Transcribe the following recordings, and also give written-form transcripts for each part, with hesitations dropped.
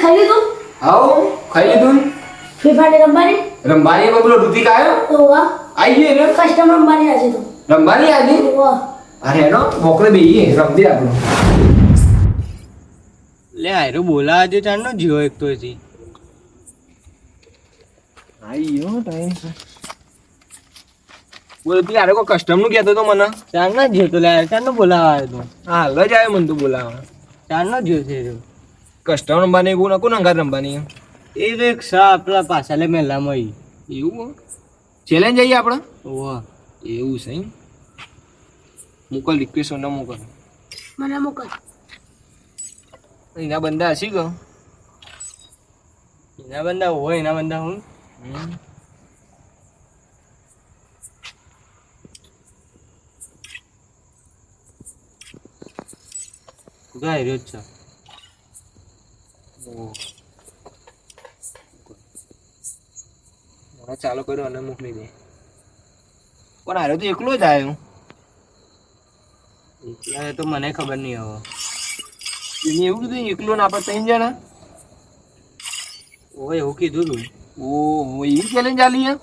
ખાઈ લીધું? હાઉ ખાઈ લીધું. ફ્રી ફાયર રમવાની? રંબાની માં પેલો ઋતિક આવ્યો? તો વાહ. આવી ગયો ને? કસ્ટમર રમવાની આજે તો. રંબાની આજે? વાહ. અરે એનો મોકલે બેહીએ રમતી આપણો. લે આયરો બોલા આજે ચાર નો જીવો એક તો હતી. આયો ટાઈમ છે. બોલ તું યાર કો કસ્ટમ નું કહેતો તો મને. ચાર નો જીવો તો લે ચાર નો બોલાવા આવ્યો તો. હા હાલ જ આવ્યો મને તું બોલાવા. ચાર નો જીવો છે એ. કસ્ટમ રમવાની કોણ કોણ અંગાર રમવાની? એ તો એક સા આપલા પાછા લે મેલામાં ઈ. એવું ચેલેન્જ જઈએ આપણે? ઓવા એવું છે એમ. મોકલ રિક્વેસ્ટ ન મોકલ. મને મોકલ. એના બંદા હસી ગયો. એના બંદા હોય એના બંદા હું ગાય રહ્યો છે. ચાલો કર્યો અને મોકલી દે. પણ હારે તો એકલો જ આવ્યો. એટલે તો મને ખબર નહીં હવે. એને એવું કીધું એકલો ને આપણે ત્રણ જણા? ઓય એવું કીધું તું. ઓહો એવી ચેલેન્જ આલી હે?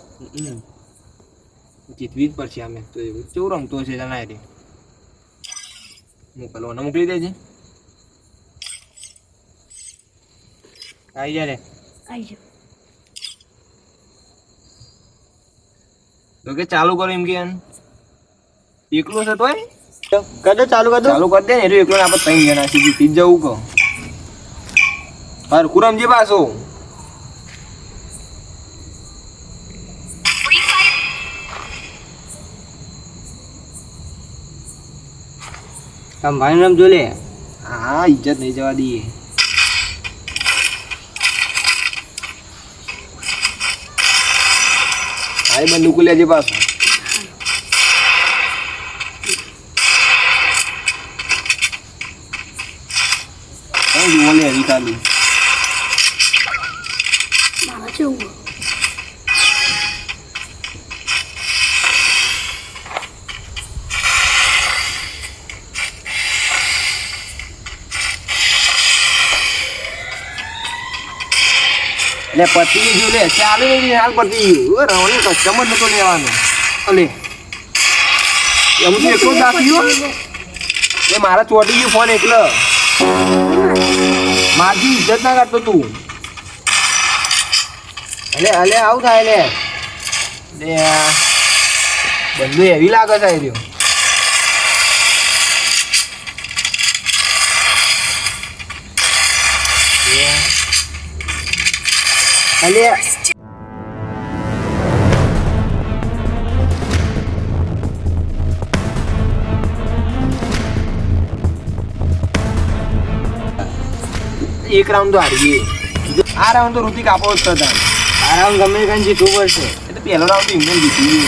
જીતવી જ પડશે અમે તો. એવું કેવું રમતો છે જણાય રે. મોકલવાના મોકલી દેજે. આવી જા રે. આવી જાઓ. તો કે ચાલુ કરો એમ કે એકલો છે તોય કદો ચાલુ કર દો. ચાલુ કરી દે ને એ એકલો ને આપણે ત્રણ જણા છે જીતી જ જવું કહો. હરખું રમજે પાછો. આમ ભાઈ રમ જો લે. હા ઇજ્જત નહીં જવા દઈએ. હા બંદૂક લેજે પાછો. જુઓ લે એવી ખાલી. મારા જેવું. લે પતી ગયું લે ચાલુ નહીં હાલ પતી ગયું. રવાની કસ્ટમર નતો લેવાનો. અલે એમ તો એકલો જ આપ્યો. એ મારા ચોટી ગયું ફોન એકલો. મારી ઇજ્જત ના કરતો તું. અલે અલે આવું થાય લે. લે બંદુ એવી લાગે છે એ રહ્યો. અલે એક રાઉન્ડ તો હારી ગઈ. આ રાઉન્ડ તો ઋતિક આપો જ હતા. આરામ ગમે કાંઈ જીતવું પડશે. એ તો પહેલો રાઉન્ડ તો ઇંગ્લેન્ડ જીતી ગયું.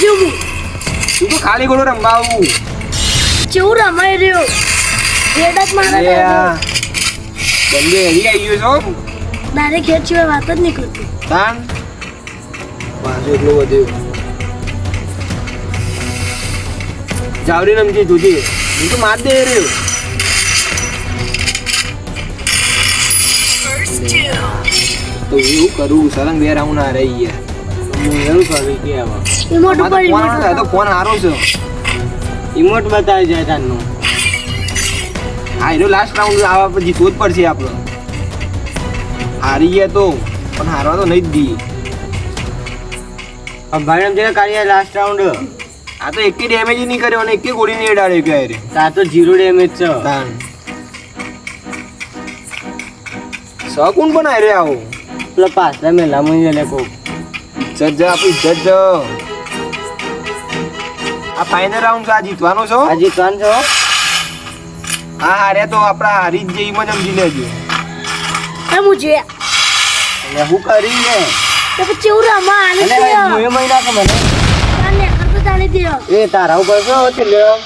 જેવું તું તો ખાલી ગોળો રમવા આવું. જેવું રમાઈ રહ્યો. રેડ જ મારે બંને એવી આવી ગયો છો. ડાયરેક્ટ ખેડ સિવાય વાત જ નહીં કરતી. તાન પાછો એટલો વધ્યો. જાવરી રમજી જોજે. હું તો માર દે રહ્યો. તો એવું કરું સરંગ બે રાઉન્ડ આ રહી ગયા. હું એવું કરું કે આવા ઇમોટ ઉપર ફોન આવે તો ફોન હારો છે. ઇમોટ બતાવી જાય તારનું. હા એનો લાસ્ટ રાઉન્ડ આવા પછી જીતવો જ પડશે આપણો. હારી ગયા તો પણ હારવા તો નહીં જ દઈએ. ભાઈ રમ જરા કાઢીએ લાસ્ટ રાઉન્ડ. આ તો એકે ડેમેજ નહીં કર્યો અને એકે ગોળી નહીં અડાડ્યો કે અરે આ તો 0 ડેમેજ છે. તાન સકુન પણ આરે આવો. પેલા પાછલા મેલામાં જલે કો ઇજ્જત જ આપણી ઇજ્જત જ. આ ફાઇનલ રાઉન્ડ છે. આ જીતવાનો છો. આ જીતવાન છો. આ હાર્યા તો આપણા હારી જ જઈ માં સમજી લેજો. હું જોયા. એટલે હું કરી ને તો પછી એવું રમા આને અને હું એ મહિના કે મને તાને કરતો જાણી દે. એ તારા ઉપર શું છે લ્યો.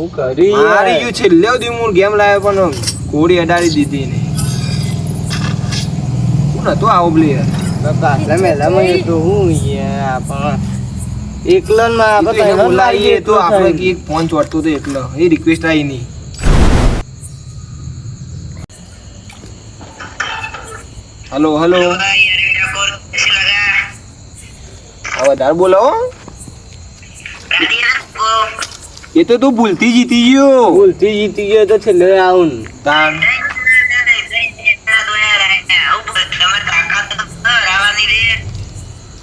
હું કરી મારી ગયું છેલ્લે સુધી હું ગેમ લાવ્યો પણ ઘોડી અડાડી દીધી ને હું નતો આવો પ્લેયર પાછલા મેલામાં એ તો હું યાર પણ એકલન માં આપણે બોલાવીએ તો આપણે એક ફોન ચોટતો તો એટલો એ રિક્વેસ્ટ આવી નહીં હલો હલો આ વધારે બોલાવો એ તો તું ભૂલથી જીતી ગયો ભૂલથી જીતી ગયો તો છેલ્લે આવું તાન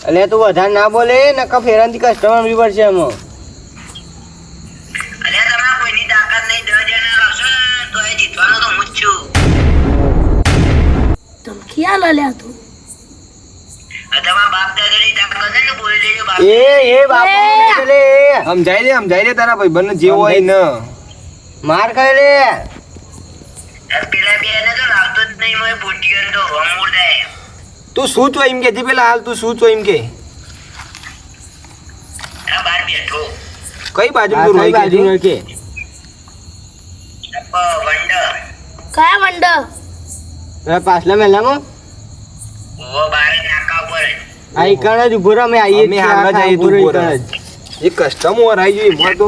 એટલે તું વધારે ના બોલે નકા ફેરાનથી કસ્ટમર બી પડશે એમાં ધમકી આલે લ્યા તું એ બાપુ એટલે સમજાઈ દે તારા ભાઈબંધને જે હોય ને માર ખાય લે તું શું છો એમ કે પેલા હાલ તું શું છો એમ કે કઈ બાજુ તું રોઈ બાજુ કે કે કયા વંડા પાછલા મહિનામાં આ ઈકણ જ ઉભો રહો અમે આવીએ અમે હાલવા જઈએ તું ઉભો રહે. એ કસ્ટમર આવી ગયો એમાં તો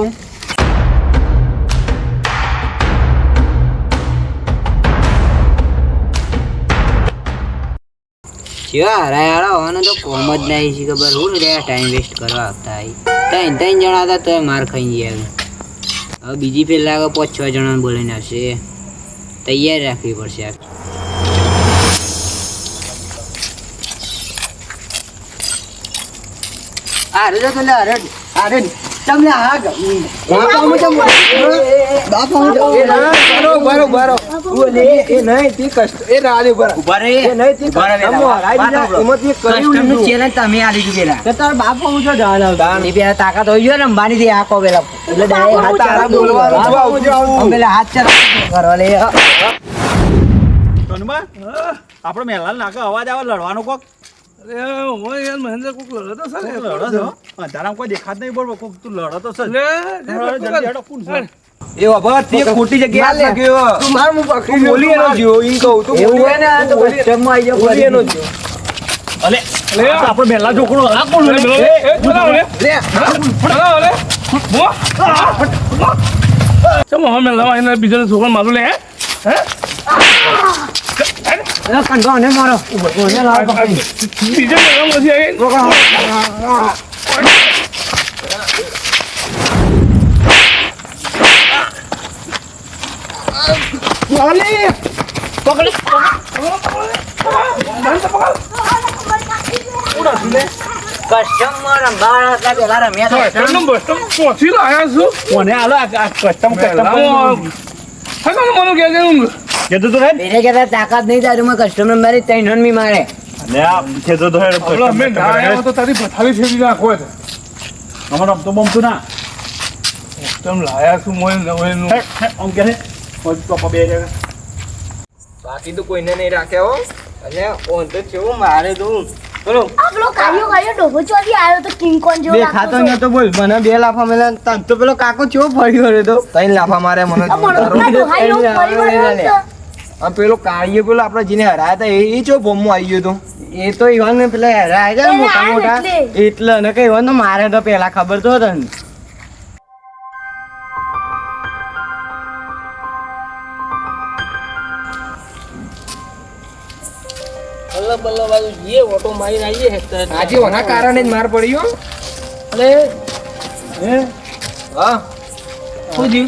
હોવાનો તો કોમ જ નહીં છે ખબર હું ટાઈમ વેસ્ટ કરવા આવતા ત્રણ જણા હતા તો માર ખાઈ ગયા હવે બીજી ફેર લાગે 5-6 જણા બોલીને આવશે તૈયાર રાખવી પડશે અરે જો તો લે અરે તમને હાગ બરો એ નહીં તે કષ્ટ એ રાલે બરો ઉભા રહે એ નહીં તે કસ્ટમરનું ચેલેન્જ તમે આલી દીધું પેલા કે તાર બાપ હું છો જાણ આવતા એ પેલા તાકાત હોય ગયો ને અંબાની થી આખો પેલા એટલે direct હાથ તારા બોલવાનું છું આવું પેલા હાથ ચલા કરવા લે સોનમાં આપણે મહેલાલ નાકે અવાજ આવે લડવાનો કોક મહેન્દ્ર કોક લડો તો સર લડો છો અંધારામાં કોઈ દેખાત નહીં બોલ કોક તું લડો તો સર જલ્દી હેડો કોણ છે એ બાબા તે ખોટી જગ્યાએ હાથ નાખ્યો તું માર હું પકડી બોલી એનો જીવો ઈન કહું તું એવું હોય ને આ તો કસ્ટમર આવી જાવ બોલી એનો જીવો અલે આપણે મહેલા છોકરો આ કોણ લે ચમ હવે મેં લવા એને બીજાને છોકરા મારું લે હે કંડો ને મારો કોને લાવ બીજા મેળા નથી આવી કસ્ટમર અંબાર હતા પેલા રમ્યા હતા પહોંચી લાયા છું કોને આલો આ કસ્ટમ મને કે કીધું તો રે બેરે કે તાકાત નહીં તારું કસ્ટમર મારી 3 રન મી મારે લે આ કીધું તો હેડ મેં ના આવ્યો તો તારી પથારી ફેરી નાખો અમાર તો બમતું ના તમે લાયા છું મોય નવેનું આમ કે કોઈ તો બે જગ્યા બાકી તો કોઈને નહીં રાખ્યા હો અને ઓન તો કેવું મારે તો બોલો આપણો કાયો ડોબો ચોથી આવ્યો તો કિંગ કોન જેવો દેખાતો નતો બોલ મને 2 લાફા મેલા તન તો પેલો કાકો ચેવો પડ્યો રે તો તઈને લાફા મારે મને આ પેલો કાળીએ પેલો આપણે જેને હરાયા હતા એ ચો બોમ્બમાં આવી ગયો તો એ તો ઈવન ને પેલા હેરાય છે ને મોટા મોટા એટલે ને કઈ ઈવન તો મારે તો પેલા ખબર તો હતી ને આજે ઓના કારણે જ માર પડ્યો હા શું જી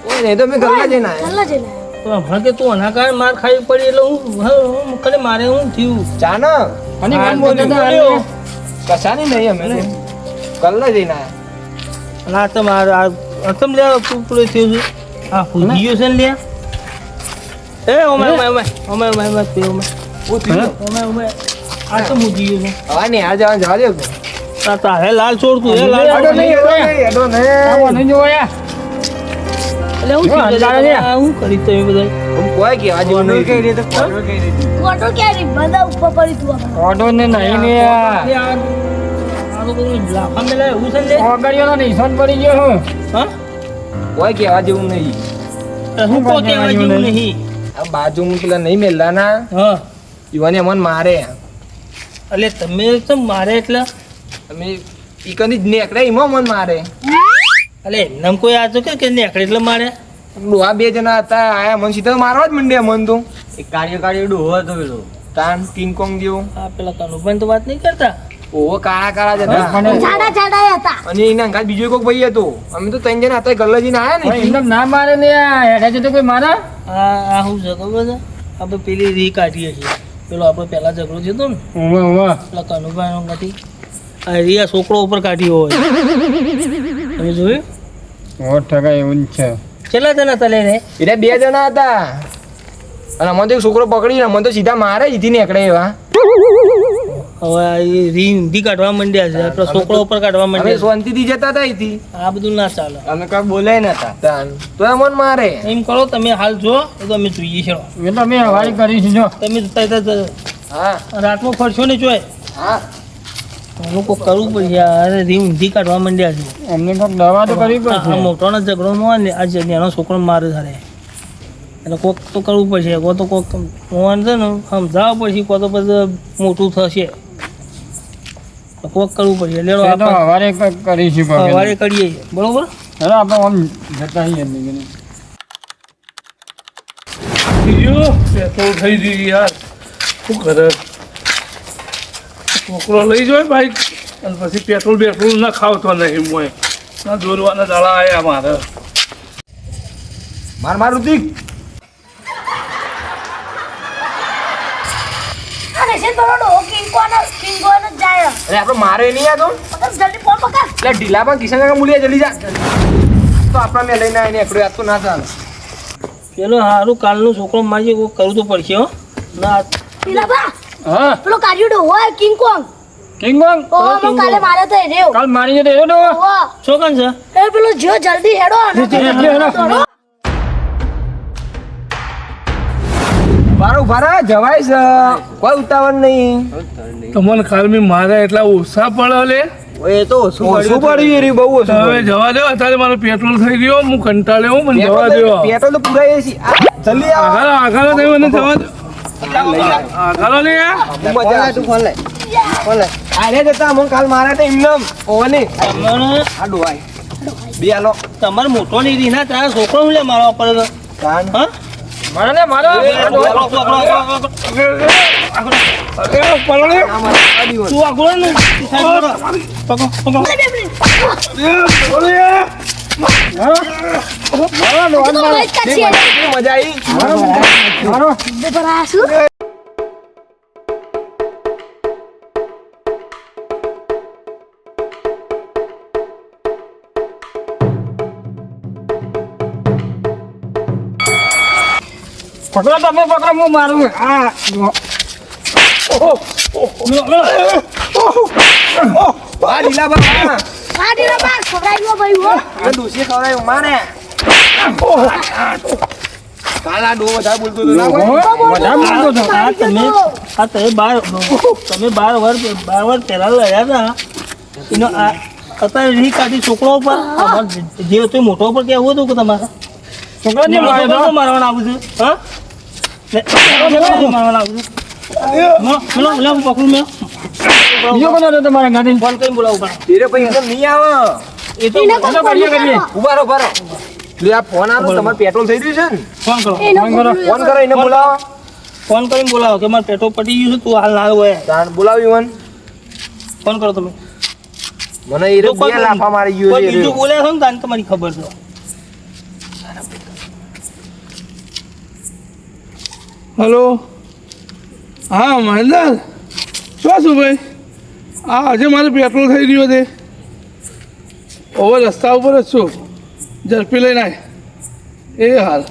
કોઈ નહીં તો મેં ગલ્લા જઈને આવ્યા ચાલ જઈને હમણાં કે તું અના કારણે માર ખાવી પડી એટલે હું કલે મારે હું થયું ચા ના અને હા, કેમ બોલ્યો તો બોલ્યો કશાની નહીં અમે ગલ્લા જઈને આવ્યા ના તમારે આ તમ લે પૂરે થયું છે હા ફૂજીયો છે ને લે એ ઓમે પીઓ મે હું થયું ઓમે આ તો મુજીયો છે હા ને આ જવા દે તારે લાલ છોડ તું એ લાલ અડો નહીં નહીં જોયા એટલે હું હું કરી તમે બધા કોઈ કેવા જેવું નહીં કઈ રીતે કોડો કઈ રીતે કોટો ક્યારે બધા ઉપર પડી તું આપણે કોડો ને નહીં ને આ તો કોઈ લાફા મેલા એવું છે ને ઓગળિયોનો નિશાન પડી ગયો હું હા કોઈ કહેવા જેવું નહીં. હું કો કહેવા જેવું નહીં. આ બાજુમાં પેલા નહીં મેલવાના હા યુવાને અમને મારે. એટલે તમે કેમ મારે એટલે અમે ઈકની જ નેકડે એમાં મને મારે. એટલે એમને કોઈ આ તો કે નેકડે એટલે મારે ડોહા 2 જણા હતા આયા મને સીધા મારવા જ મંડ્યા મન તો. એક કાર્ય ડોહો હતો પેલો. તાન કિંગ કોંગ જેવો. આ પેલા કનુભાઈ તો વાત નહીં કરતા. ઓહો કાળા જ હતા. જાડા જાડા હતા. અને એના અંગાત બીજો કોઈક ભાઈ હતો. અમે તો 3 જણા હતા ગલ્લાજીને આયા ને. ના મારે ને હેડા છે તો કોઈ મારા આ શું છે ખબર છે આપણે પેલી રી કાઢીએ છીએ પેલો આપણે પહેલા ઝઘડો થયો હતો ને પેલા કનુભાઈ નો નથી આ રી આ છોકરો ઉપર કાઢ્યો હોય તમે જોયું એવું છે. કેટલા જણા તલે રે એટલે 2 જણા હતા. અને મને તો એક છોકરો પકડીને મને તો સીધા મારે ઈથી નેકડે એવા. હવે આ રી ઊંધી કાઢવા માંડ્યા છે આપણે છોકરો ઉપર કાઢવા અમે માંડ્યા શાંતિથી જતા હતા ઈથી. છે. આ બધું ના ચાલે અમે કઈ બોલાય નતા. તાન તો એ મને મારે. એમ કરો તમે હાલ જો એ તો અમે જોઈએ છે એ તો અમે હવારી કરીશું જો. તમે હા રાતમાં ફરશો ને જોય હા લોકો કરવું પડશે અરે રી ઊંધી કાઢવા માંડ્યા છે અમને કોઈક દવા તો કરવી પડશે. આ મોટોનો ઝઘડો ન હોય ને આ નાનો છોકરો મારે થાય એટલે કોક તો કરવું પડશે કો તો કોક મોહન છે ને સમજાવવા પડશે કો તો પછી મોટું થશે કોક કરવું પડશે લેડો એ તો આપણે હવારે કરીશું પગે. સવારે કરીએ બરોબર હેલો આપણે આમ જતા આવીએ અંદર. પેટ્રોલ થઈ ગયું યાર શું કરે છોકરો લઈ જાય બાઈક અને પછી પેટ્રોલ ના ખાવતો નહીં મોય ના દોરવાના દાડા આવ્યા મારે માર ઋતિક. અને છે થોડો કિંગ કોન જ જાય. અરે આપણે મારે નહીં આ તો. પકડ જલ્દી ફોન પકડ. એટલે ઢીલા પણ કિશન કાકા મૂલ્યા જલ્દી જા. તો આપણા મેં લઈને આવીને એકડો યાદ તો ના ચાલે. પેલો સારું કાલનું છોકરો મારી કોક કરવું તો પડશે હો ના પેલા બા હા પેલો કાઢ્યો હોય કિંગ કોંગ. કિંગ કોંગ ઓ હું કાલે મારે તો રેવ. કાલ મારી જતો એનો ડોહો. ઓ શું કામ છે એ પેલો જો જલ્દી હેડો ને દોડો. બારો ભારા જવાય છે કોઈ ઉતાવળ નહીં. તમને ખાલી મારા એટલા ઓછા પડે લે એ તો ઓછું પડ્યું એ રહ્યું, બહુ ઓછું હવે પડ્યું. જવા દો અત્યારે મારો પેટ્રોલ થઈ ગયો હું કંટાળ્યો મને જવા દો પેટ્રોલ તો પુરાય છે. આ, જલ્દી આવો. આગળ નહીં મને જવા દો આગળ નહીં આ મજા આવે. ફોન લે આરે જતા અમને કાલ મારા તો એમને ઓને તમારે આ ડોહાય 2 આલો. તમારે મોટો નહીં રીના તારા છોકરો લે મારવા પડે તાન. હા મારો ને મારો આ મારા આડી હોય. તું આગળ ને પકડો તો ભાઈ કાઢી હેડો. કેટલી મજા આવી. બરાબર શું પકડો તમે પકડો હું મારું. આ આ ઢીલા બા. કાઢી રે બા ખવડાવ્યો ભાઈ હો. આ ડોશી ખવડાવ્યું મારે. કાલ આ ડો વધારે બોલતો હતો ના કોઈ? આ તમે 12 વર્ષ પહેલા લડ્યા હતા એનો આ અત્યારે રી કાઢી છોકરો ઉપર અમારે જે હતું મોટો ઉપર કેવું હતું કે તમારે છોકરાને મારવાના આવું છે હા મારવાના આવું છે મેલો પકડું મેં બીજો કોનો હતો તમારા ગાડી? ફોન કરીને બોલાવું પડે ધીરે પછી એકદમ નહીં આવે. એ તો એના પર ફોન કરો. ઉભા રહો, ઉભા રહો. એટલે આ ફોન આવે તમારે પેટ્રોલ થઈ રહ્યું છે ને? ફોન કરો એનો ફોન કરો એને બોલાવો. ફોન કરીને બોલાવો કે મારે પેટ્રોલ પટી ગયું છે તું હાલ ના હોય તાણ બોલાવ્યું મને. ફોન કરો તમે મને એ રહ્યો બે લાફા મારી ગયો કોઈ છે એ બીજું રહ્યો. બોલ્યા છો ને તાને તમારી ખબર છે હલો હા મહેન્દ્ર શું ભાઈ હા આજે મારે પેટ્રોલ થઈ ગયું છે હવે રસ્તા ઉપર જ છું ઝડપી લઈને આય એ હાલ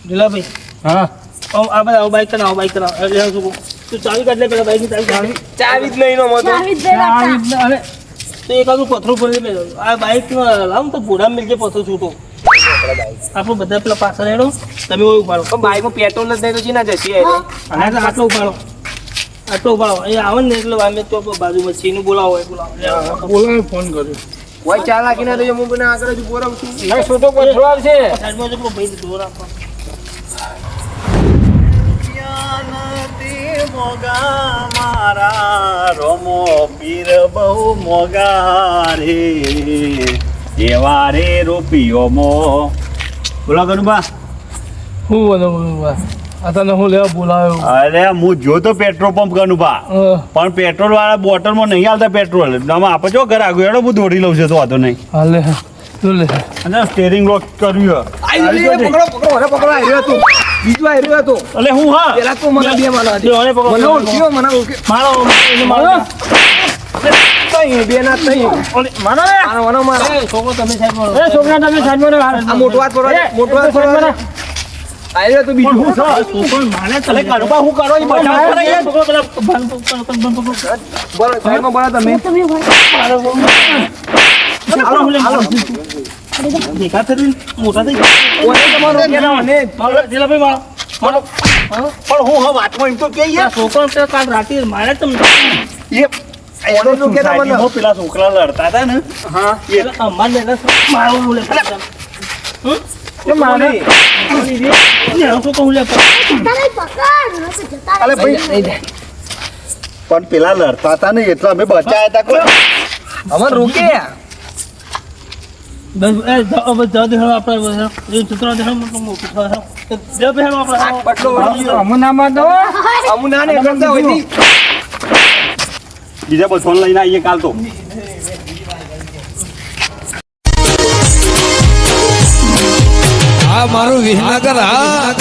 ઢીલાભાઈ હા આ બધા બાઈક કરાવો એટલે શું તું ચાવી કાઢ લે પેલા બાઈકની ચાવી ચાવી જ નહીં નો મતો. ચાવી જ દેવાતા. અને તો એકાદું પથરું ફરી લે આ બાઈક લાવ તો પૂરા મિલજે પથરું છૂટો આપણે બધા પેલા પાછળ હેડો તમે ઓય ઉપાડો પણ બાઈકમાં પેટ્રોલ જ નહીં તો ચીના જશે એ રહ્યો. અને આટલો ઉપાડો એ આવે ને એટલે અમે તો બાજુમાં છીનું બોલાવો બોલાવે ફોન કર્યો કોઈ ચાલાકી ના રહ્યો હું બને આગળ જ ઉભો રહું છું સાઈડમાં જો પેલો ભાઈ દોર આપો. મારા રોમો પીર બહુ મોગા રે એવા રે રૂપિયો મો બોલો ગણુબા હું બોલો આ તને હું લેવા બોલાવ્યો અરે હું જોતો પેટ્રોલ પંપ ગણુબા પણ પેટ્રોલ વાળા બોટલમાં નહીં હાલતા પેટ્રોલ તમે આપો છો ઘર આગળ એડો હું દોડી લઉં છું તો વાંધો નહીં હાલે તું લે અને સ્ટેરિંગ લોક કર્યું પકડો આવી રહ્યો તું બીજું આવી રહ્યો હતો એટલે હું હા પેલા તો મને બે માનો જો આને પકડો. મને ઓળખ્યો મને ઓળખ્યો મારો એને મારો. તઈ બે ના તઈ મારો ને. મારો મારો એ છોકરો તમે સાઈડમાં રહો. એ છોકરા તમે સાઈડમાં રહો. આ મોટો વાત પર મોટો વાત પર આવી રહ્યો તો બીજું હું છોકરો મારે તમે એટલે ગણુબા હું કરો એ બચાવ કરે યાર. છોકરો પેલા બંધ પકડો. બોલો સાઈડમાં બોલો તમે દેખા થઈ મોટા થઈ ગયા. ઓને તમારો કેના મને જીલાભાઈ મારો. પણ હું હવે વાતમાં એમ તો કે યાર છોકરો પેલા કાલ રાતે મારે તમને એ ઓને તો કેના મને society માં પેલા છોકરા લડતા હતા ને હા અમારે મારો હું લે એ માને અલે ભાઈ પણ પેલા લડતા હતા ને એટલે અમે બચાયા હતા કોઈ અમર રોકે અમુના ને કરતા હોય ની બીજા બસોન લઈને આવીએ કાલ તો આ મારું વિહનગર હા